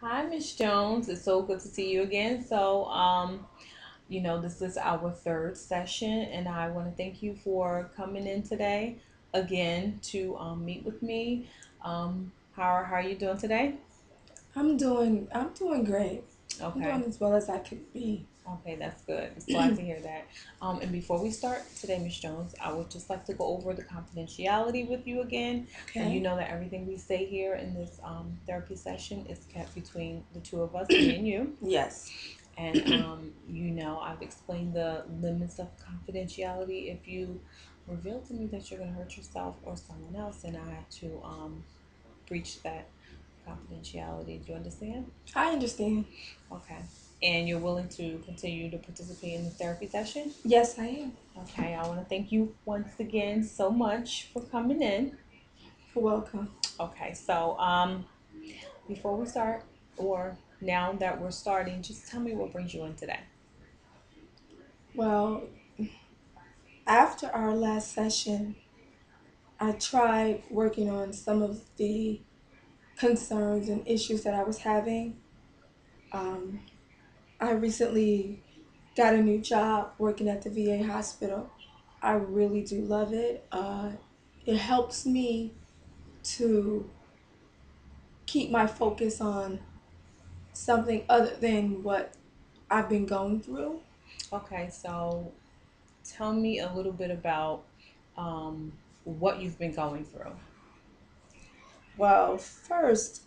Hi, Miss Jones. It's so good to see you again. This is our third session, and I want to thank you for coming in today again to meet with me. How are you doing today? I'm doing great. I'm Okay. doing as well as I could be. Okay, that's good. It's glad to hear that. And before we start today, Miss Jones, I would just like to go over the confidentiality with you again. And you Okay. know that everything we say here in this therapy session is kept between the two of us, me and you. Yes. And I've explained the limits of confidentiality. If you reveal to me that you're going to hurt yourself or someone else, then I have to breach that confidentiality. Do you understand? I understand. Okay. And you're willing to continue to participate in the therapy session? Yes, I am. Okay. I want to thank you once again so much for coming in. You're welcome. Okay. Before we start, or now that we're starting, just tell me what brings you in today. Well, after our last session, I tried working on some of the concerns and issues that I was having. Um, I recently got a new job working at the VA hospital. I really do love it. It helps me to keep my focus on something other than what I've been going through. Okay. Tell me a little bit about what you've been going through. Well, first,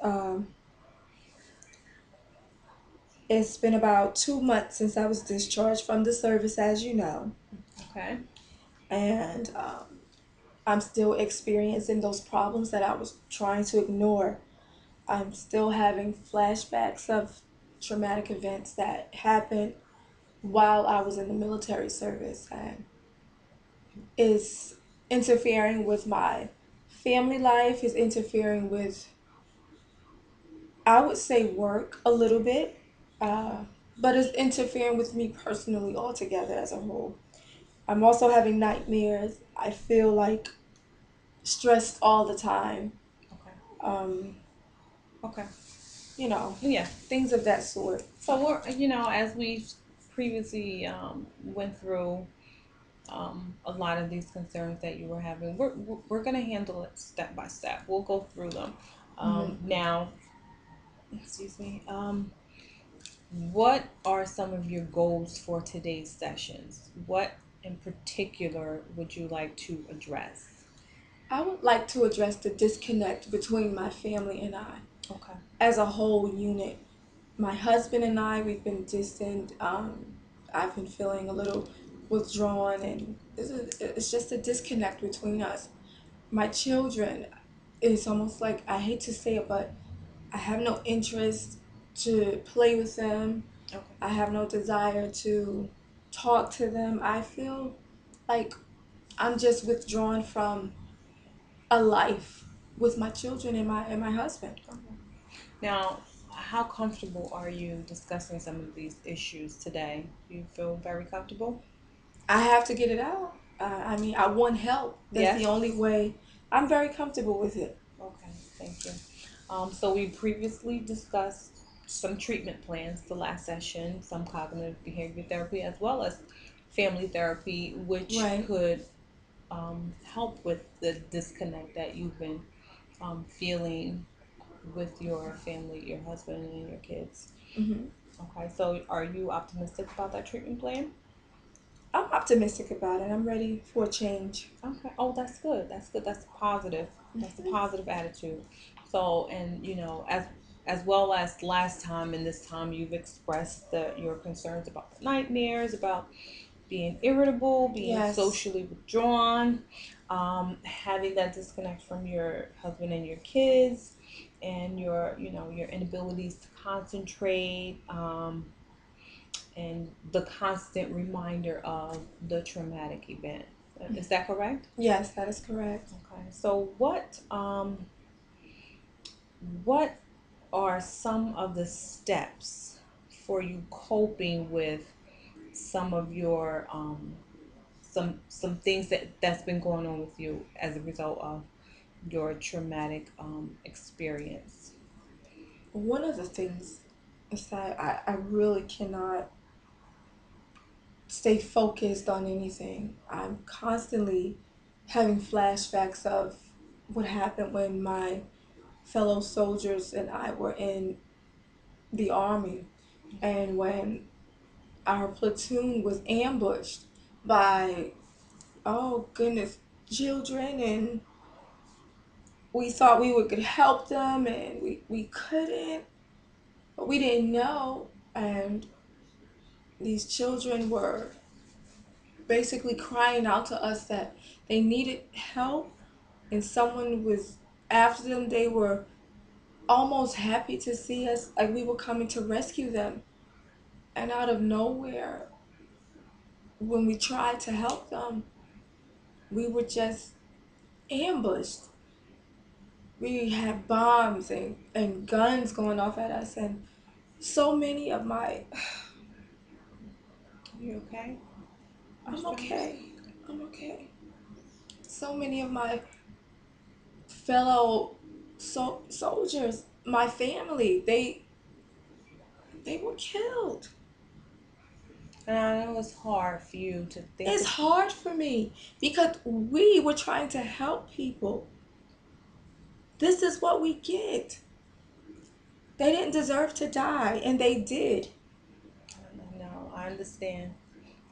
it's been about 2 months since I was discharged from the service, as you know, Okay. and I'm still experiencing those problems that I was trying to ignore. I'm still having flashbacks of traumatic events that happened while I was in the military service, and is interfering with my family life, is interfering with, I would say, work a little bit, uh, but it's interfering with me personally altogether as a whole. I'm also having nightmares. I feel like stressed all the time. Okay. Um, Okay. you know, Yeah. things of that sort. So as we previously went through a lot of these concerns that you were having, we're going to handle it step by step. We'll go through them. Hmm. Now, excuse me. What are some of your goals for today's sessions? What in particular would you like to address? I would like to address the disconnect between my family and I Okay. as a whole unit. My husband and I, we've been distant. I've been feeling a little withdrawn, and it's just a disconnect between us. My children, it's almost like, I hate to say it, but I have no interest to play with them. Okay. I have no desire to talk to them. I feel like I'm just withdrawn from a life with my children and my husband. Okay. Now, how comfortable are you discussing some of these issues today? Do you feel very comfortable? I have to get it out. I mean, I want help. That's the Yes. only way. I'm very comfortable with it. Okay, thank you. So we previously discussed some treatment plans the last session, some cognitive behavior therapy, as well as family therapy, which Right. could help with the disconnect that you've been feeling with your family, your husband, and your kids. Hmm. Okay, so are you optimistic about that treatment plan? I'm optimistic about it. I'm ready for a change. Okay. Oh, that's good. That's good. That's positive. That's a positive attitude. So, and as well as last time and this time, you've expressed your concerns about the nightmares, about being irritable, being Yes. socially withdrawn, having that disconnect from your husband and your kids, and your inabilities to concentrate, and the constant reminder of the traumatic event. Is that correct? Yes, that is correct. Okay. So what are some of the steps for you coping with some of your some things that's been going on with you as a result of your traumatic experience? one of the things is that I really cannot stay focused on anything. I'm constantly having flashbacks of what happened when my fellow soldiers and I were in the army, and when our platoon was ambushed by, oh goodness, children, and we thought we could help them, and we couldn't, but we didn't know. And these children were basically crying out to us that they needed help, and someone was after them. They were almost happy to see us, like we were coming to rescue them. And out of nowhere, when we tried to help them, we were just ambushed. We had bombs and guns going off at us, and so many of my You okay? You I'm stressed? okay. I'm okay. So many of my fellow soldiers, my family, they were killed. And I know it's hard for you to think It's of. hard for me because we were trying to help people. This is what we get. They didn't deserve to die, and they did. No, I understand.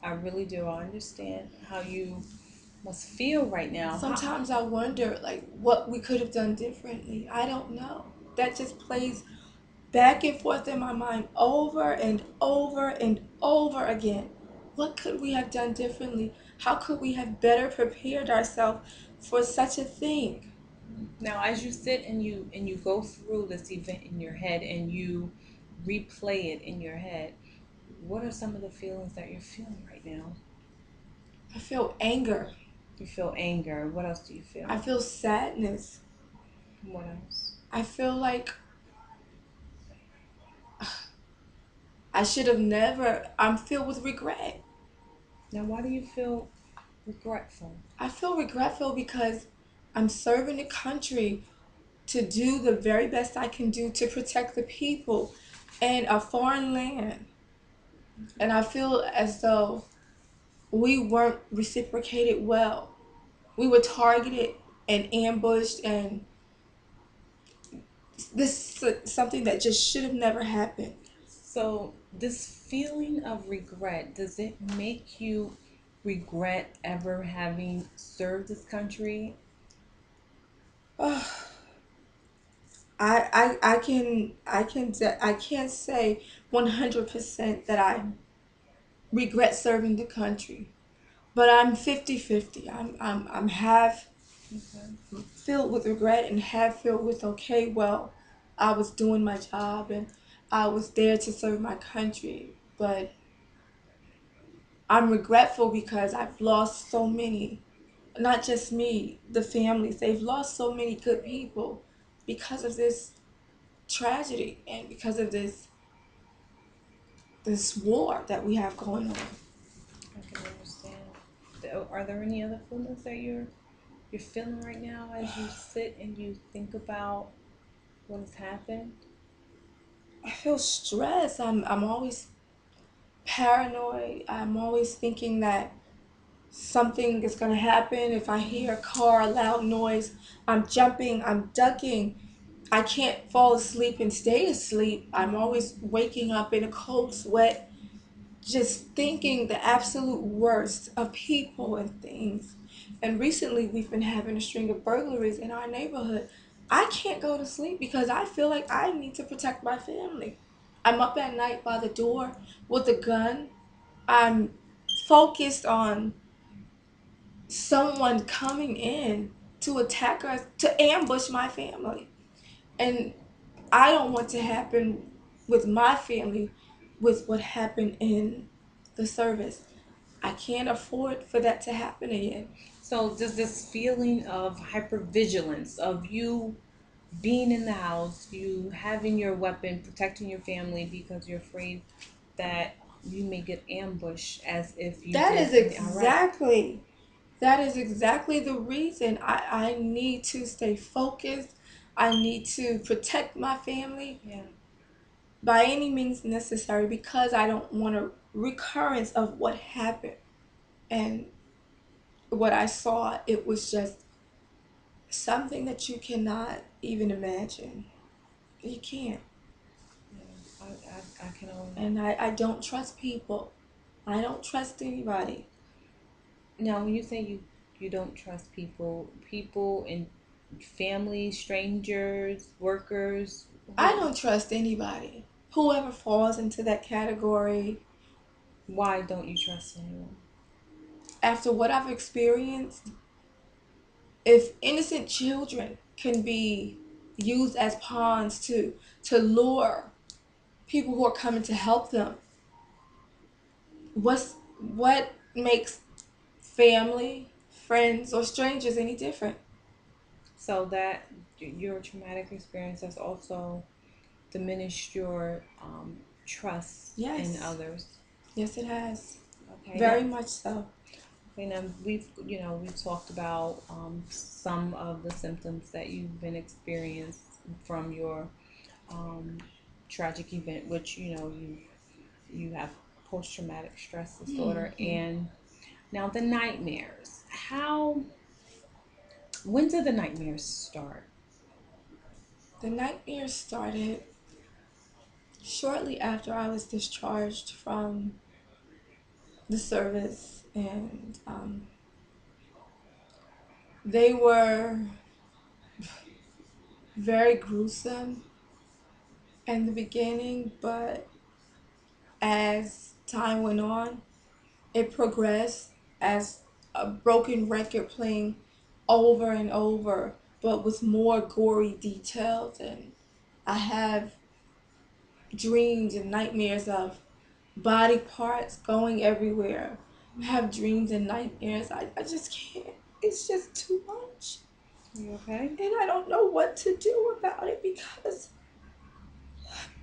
I really do. I understand how you must feel right now. Sometimes I wonder, like, what we could have done differently. I don't know. That just plays back and forth in my mind over and over and over again. What could we have done differently? How could we have better prepared ourselves for such a thing? Now, as you sit and you go through this event in your head and you replay it in your head, what are some of the feelings that you're feeling right now? I feel anger. You feel anger. What else do you I feel? feel sadness. What else? I feel like I should have never. I'm filled with regret. Now, why do you feel regretful? I feel regretful because I'm serving the country to do the very best I can do to protect the people in a foreign land. And I feel as though we weren't reciprocated well. We were targeted and ambushed, and this is something that just should have never happened. So, this feeling of regret, does it make you regret ever having served this country? I can't say 100% that I regret serving the country, but I'm 50-50. I'm half Okay. filled with regret and half filled with, okay, well, I was doing my job and I was there to serve my country, but I'm regretful because I've lost so many, not just me, the families. They've lost so many good people because of this tragedy and because of this war that we have going on. I can understand. Are there any other feelings that you're feeling right now as you sit and you think about what has happened? I feel stressed. I'm always paranoid. I'm always thinking that something is going to happen. If I hear a car, a loud noise, I'm jumping, I'm ducking. I can't fall asleep and stay asleep. I'm always waking up in a cold sweat, just thinking the absolute worst of people and things. And recently, we've been having a string of burglaries in our neighborhood. I can't go to sleep because I feel like I need to protect my family. I'm up at night by the door with a gun. I'm focused on someone coming in to attack us, to ambush my family. And I don't want to happen with my family with what happened in the service. I can't afford for that to happen again. So does this feeling of hypervigilance, of you being in the house, you having your weapon, protecting your family because you're afraid that you may get ambushed as if you That did is in Iraq? exactly that is exactly the reason I need to stay focused. I need to protect my family Yeah. by any means necessary because I don't want a recurrence of what happened and what I saw. It was just something that you cannot even imagine. You can't. Yeah. I can only. And I don't trust people. I don't trust anybody. Now, when you say you don't trust people, people in family, strangers, workers, I who? don't trust anybody. Whoever falls into that category, Why don't you trust anyone? after what I've experienced, if innocent children can be used as pawns to lure people who are coming to help them, what makes family, friends, or strangers any different? So that your traumatic experience has also diminished your trust in Yes, others. yes, it has. Okay, Very now, much so. okay, now we've talked about some of the symptoms that you've been experienced from your um, tragic event, which you have post traumatic stress disorder, Hmm. and now the nightmares. When did the nightmares start? The nightmare started shortly after I was discharged from the service, and they were very gruesome in the beginning, but as time went on, it progressed as a broken record playing over and over, but with more gory details. And I have dreams and nightmares of body parts going everywhere. I have dreams and nightmares. I just can't. It's just too much. You okay? And I don't know what to do about it because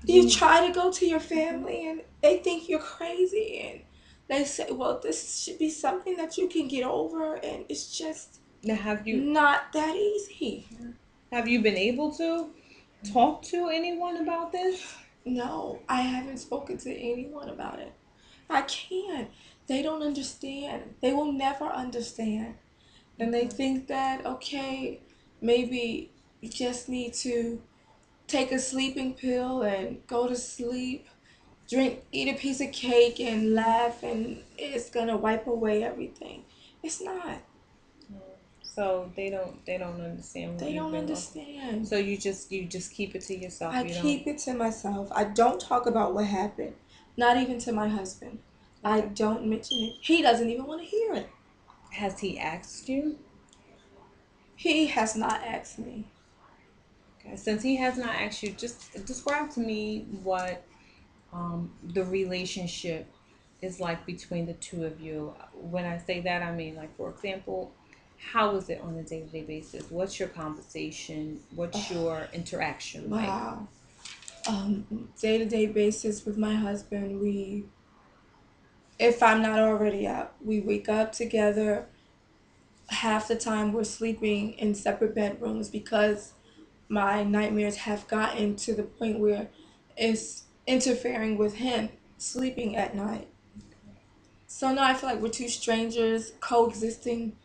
you You try to go to your family and they think you're crazy and they say, well, this should be something that you can get over, and it's just now not that easy. have you been able to talk to anyone about this? No, I haven't spoken to anyone about it. I can't. They don't understand. They will never understand. And they Okay. think that, okay, maybe you just need to take a sleeping pill and go to sleep, drink, eat a piece of cake and laugh, and it's gonna wipe away everything. It's not. So they don't understand what They you've don't been going through. understand. So you just keep it to yourself. I You don't. keep it to myself. I don't talk about what happened, not even to my husband. I Okay. don't mention it. He doesn't even want to hear it. Has he asked you? He has not asked me. Okay. Since he has not asked you, just describe to me what the relationship is like between the two of you. When I say that, I mean, like, for example, how is it on a day to day basis? What's your conversation? What's Oh, your interaction like? wow. Day to day basis with my husband, if I'm not already up, we wake up together. Half the time we're sleeping in separate bedrooms because my nightmares have gotten to the point where it's interfering with him sleeping at night. So now I feel like we're two strangers coexisting